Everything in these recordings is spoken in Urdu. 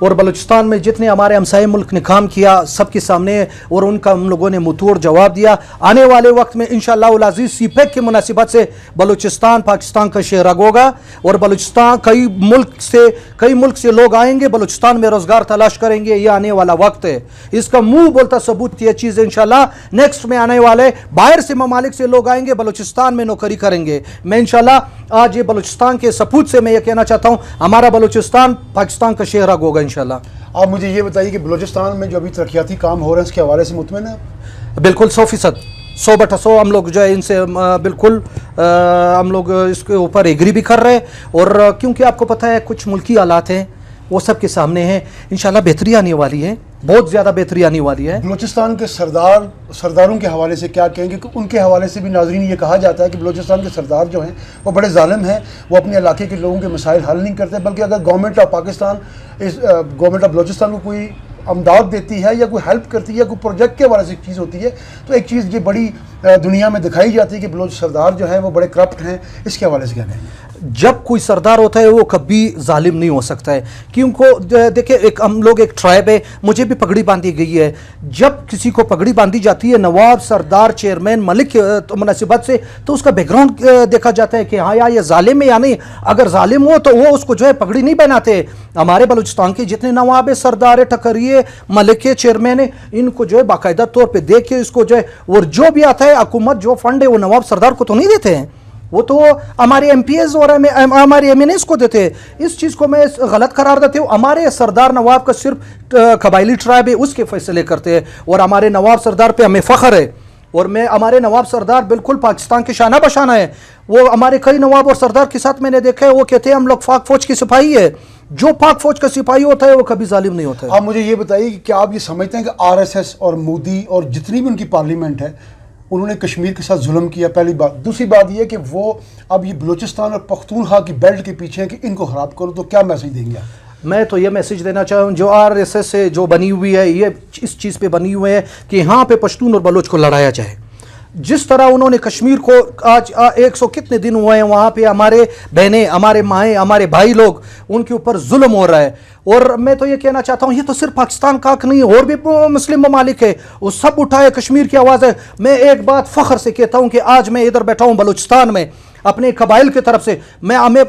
اور بلوچستان میں جتنے ہمارے ہمسائے ملک نے کام کیا سب کے سامنے اور ان کا ہم لوگوں نے منہ جواب دیا. آنے والے وقت میں انشاءاللہ العزیز سی پیک کی مناسبت سے بلوچستان پاکستان کا شہرگ ہوگا اور بلوچستان کئی ملک سے لوگ آئیں گے, بلوچستان میں روزگار تلاش کریں گے. یہ آنے والا وقت ہے, اس کا منہ بولتا ثبوت یہ چیز انشاءاللہ نیکسٹ میں آنے والے باہر سے ممالک سے لوگ آئیں گے, بلوچستان میں نوکری کریں گے. میں انشاءاللہ آج یہ بلوچستان کے ثبوت سے میں یہ کہنا چاہتا ہوں ہمارا بلوچستان پاکستان کا شہرگ ہوگا انشاءاللہ. آپ مجھے یہ بتائیے کہ بلوچستان میں جو ابھی ترقیاتی کام ہو رہے ہیں اس کے حوالے سے مطمئن ہیں؟ بالکل 100%, 100/100 ہم لوگ جو ہے ان سے بالکل ہم لوگ اس کے اوپر ایگری بھی کر رہے ہیں. اور کیونکہ آپ کو پتہ ہے کچھ ملکی حالات ہیں وہ سب کے سامنے ہیں, انشاءاللہ بہتری آنے والی ہے, بہت زیادہ بہتری آنے والی ہے. بلوچستان کے سرداروں کے حوالے سے کیا کہیں گے؟ کہ ان کے حوالے سے بھی ناظرین یہ کہا جاتا ہے کہ بلوچستان کے سردار جو ہیں وہ بڑے ظالم ہیں, وہ اپنے علاقے کے لوگوں کے مسائل حل نہیں کرتے, بلکہ اگر government of Pakistan government of Balochistan کو کوئی امداد دیتی ہے یا کوئی ہیلپ کرتی ہے, کوئی پروجیکٹ کے حوالے سے چیز ہوتی ہے, تو ایک چیز یہ بڑی دنیا میں دکھائی جاتی ہے کہ بلوچ سردار جو ہیں وہ بڑے کرپٹ ہیں. اس کے حوالے سے کیا کہیں گے؟ جب کوئی سردار ہوتا ہے وہ کبھی ظالم نہیں ہو سکتا ہے, کیونکہ دیکھیں ہم لوگ ایک ٹرائب ہے, مجھے بھی پگڑی باندھی گئی ہے. جب کسی کو پگڑی باندھی جاتی ہے نواب, سردار, چیئرمین, ملک مناسبت سے, تو اس کا بیک گراؤنڈ دیکھا جاتا ہے کہ ہاں یہ ظالم ہے یا نہیں. اگر ظالم ہو تو وہ اس کو جو ہے پگڑی نہیں پہناتے. ہمارے بلوچستان کے جتنے نواب سردار, ٹکریے, ملک, چیئرمین, ان کو جو ہے باقاعدہ طور پہ دیکھ کے اس کو جو ہے, اور جو بھی آتا ہے حکومت جو فنڈ ہے وہ نواب سردار کو تو نہیں دیتے ہیں, وہ تو ہمارے ایم پی ایز اور ہمارے ایم این ایز کو دیتے ہیں. اس چیز کو میں غلط قرار دیتے ہوں. ہمارے سردار نواب کا صرف قبائلی ٹرائب ہے اس کے فیصلے کرتے ہیں, اور ہمارے نواب سردار پہ ہمیں فخر ہے. اور ہمارے نواب سردار بالکل پاکستان کے شانہ بشانہ ہے. وہ ہمارے کئی نواب اور سردار کے ساتھ میں نے دیکھا ہے, وہ کہتے ہیں ہم لوگ پاک فوج کی سپاہی ہے. جو پاک فوج کا سپاہی ہوتا ہے وہ کبھی ظالم نہیں ہوتا ہے. آپ مجھے یہ بتائیے کہ کیا آپ یہ سمجھتے ہیں کہ آر ایس ایس اور مودی اور جتنی بھی ان کی پارلیمنٹ ہے انہوں نے کشمیر کے ساتھ ظلم کیا؟ پہلی بات. دوسری بات یہ کہ وہ اب یہ بلوچستان اور پختونخوا کی بیلٹ کے پیچھے ہیں کہ ان کو خراب کرو, تو کیا میسج دیں گے آپ؟ میں تو یہ میسج دینا چاہوں, جو آر ایس ایس سے جو بنی ہوئی ہے یہ اس چیز پہ بنی ہوئی ہے کہ یہاں پہ پشتون اور بلوچ کو لڑایا جائے. جس طرح انہوں نے کشمیر کو آج 100 کتنے دن ہوئے ہیں وہاں پہ ہمارے بہنیں, ہمارے مائیں, ہمارے بھائی لوگ, ان کے اوپر ظلم ہو رہا ہے. اور میں تو یہ کہنا چاہتا ہوں یہ تو صرف پاکستان کا حق نہیں, اور بھی مسلم ممالک ہے, وہ سب اٹھائے, کشمیر کی آواز ہے. میں ایک بات فخر سے کہتا ہوں کہ آج میں ادھر بیٹھا ہوں بلوچستان میں اپنے قبائل کی طرف سے,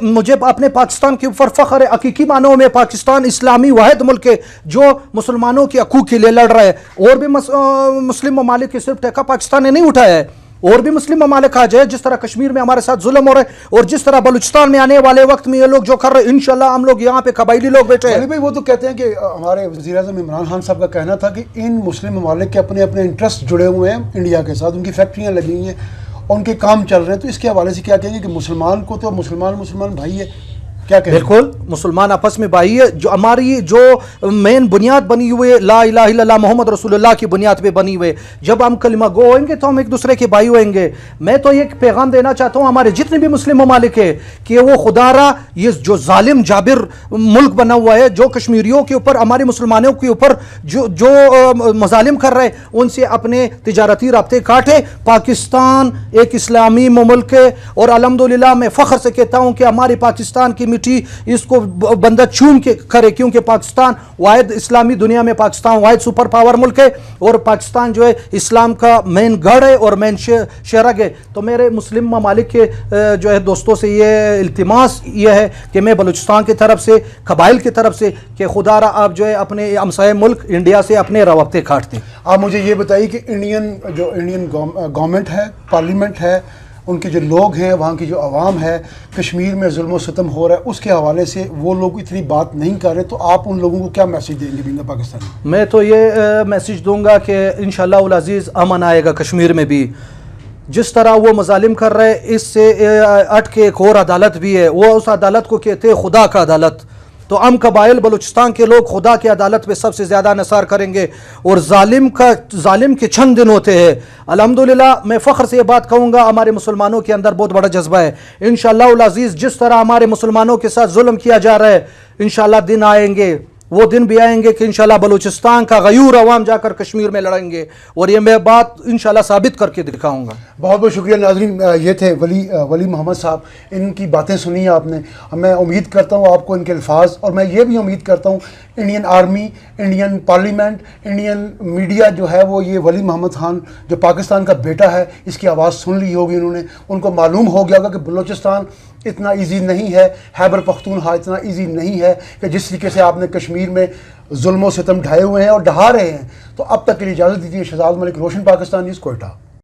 مجھے اپنے پاکستان کے اوپر فخر ہے. حقیقی معنوں میں پاکستان اسلامی واحد ملک ہے جو مسلمانوں کے حقوق کے لیے لڑ رہا ہے. اور بھی مسلم ممالک کے صرف ٹیکہ پاکستان نے نہیں اٹھایا ہے, اور بھی مسلم ممالک آ جائے. جس طرح کشمیر میں ہمارے ساتھ ظلم ہو رہا ہے اور جس طرح بلوچستان میں آنے والے وقت میں یہ لوگ جو کر رہے ہیں, انشاءاللہ ہم لوگ یہاں پہ قبائلی لوگ بیٹھے ہیں. بھائی وہ تو کہتے ہیں کہ ہمارے وزیر اعظم عمران خان صاحب کا کہنا تھا کہ ان مسلم ممالک کے اپنے انٹرسٹ جڑے ہوئے ہیں انڈیا کے ساتھ, ان کی فیکٹریاں لگی ہوئی ہیں, ان کے کام چل رہے ہیں. تو اس کے حوالے سے کیا کہیں گے کہ مسلمان کو تو مسلمان بھائی ہے, کیا کہیں؟ بالکل مسلمان آپس میں بھائی ہے. جو ہماری جو مین بنیاد بنی ہوئی ہے لا الہ الا اللہ محمد رسول اللہ کی بنیاد پہ بنی ہوئی ہے, جب ہم کلمہ گو ہوئیں گے تو ہم ایک دوسرے کے بھائی ہوئیں گے. میں تو یہ پیغام دینا چاہتا ہوں ہمارے جتنے بھی مسلم ممالک ہیں کہ وہ خدا را یہ جو ظالم جابر ملک بنا ہوا ہے, جو کشمیریوں کے اوپر, ہمارے مسلمانوں کے اوپر جو مظالم کر رہے ہیں, ان سے اپنے تجارتی رابطے کاٹے. پاکستان ایک اسلامی ملک ہے, اور الحمدللہ میں فخر سے کہتا ہوں کہ ہماری پاکستان کی اس کو بندہ چوم کے کرے, کیونکہ پاکستان واحد اسلامی دنیا میں پاکستان واحد سپر پاور ملک ہے, اور پاکستان جو ہے اسلام کا مین گڑھ ہے اور مین شہرگ ہے. تو میرے مسلم ممالک کے جو ہے دوستوں سے یہ التماس یہ ہے کہ میں بلوچستان کی طرف سے, قبائل کی طرف سے, کہ خدا را آپ جو ہے اپنے ہمسائے ملک انڈیا سے اپنے روابطے کاٹتے. آپ مجھے یہ بتائیے کہ انڈین گورنمنٹ ہے, پارلیمنٹ ہے, ان کے جو لوگ ہیں, وہاں کی جو عوام ہے, کشمیر میں ظلم و ستم ہو رہا ہے, اس کے حوالے سے وہ لوگ اتنی بات نہیں کر رہے, تو آپ ان لوگوں کو کیا میسج دیں گے بیندا پاکستان؟ میں تو یہ میسج دوں گا کہ انشاءاللہ العزیز امن آئے گا کشمیر میں بھی. جس طرح وہ مظالم کر رہے, اس سے اٹھ کے ایک اور عدالت بھی ہے, وہ اس عدالت کو کہتے ہیں خدا کا عدالت. تو ہم قبائل بلوچستان کے لوگ خدا کی عدالت پہ سب سے زیادہ انحصار کریں گے, اور ظالم کے چند دن ہوتے ہیں. الحمدللہ میں فخر سے یہ بات کہوں گا ہمارے مسلمانوں کے اندر بہت بڑا جذبہ ہے. انشاءاللہ العزیز جس طرح ہمارے مسلمانوں کے ساتھ ظلم کیا جا رہا ہے, انشاءاللہ دن آئیں گے وہ دن بھی آئیں گے کہ انشاءاللہ بلوچستان کا غیور عوام جا کر کشمیر میں لڑیں گے، اور یہ میں بات انشاءاللہ ثابت کر کے دکھاؤں گا۔ بہت بہت شکریہ ناظرین، یہ تھے ولی محمد صاحب، ان کی باتیں سنی آپ نے۔ میں امید کرتا ہوں آپ کو ان کے الفاظ، اور میں یہ بھی امید کرتا ہوں Indian army, Indian parliament, Indian media جو ہے وہ یہ ولی محمد خان جو پاکستان کا بیٹا ہے اس کی آواز سن لی ہوگی انہوں نے، ان کو معلوم ہو گیا ہوگا کہ بلوچستان اتنا ایزی نہیں ہے، خیبر پختونخوا اتنا ایزی نہیں ہے کہ جس طریقے سے آپ نے کشمیر میں ظلم و ستم ڈھائے ہوئے ہیں اور ڈھا رہے ہیں۔ تو اب تک کے لیے اجازت دیجیے، شہزاد ملک، روشن پاکستان نیوز، کوئٹہ۔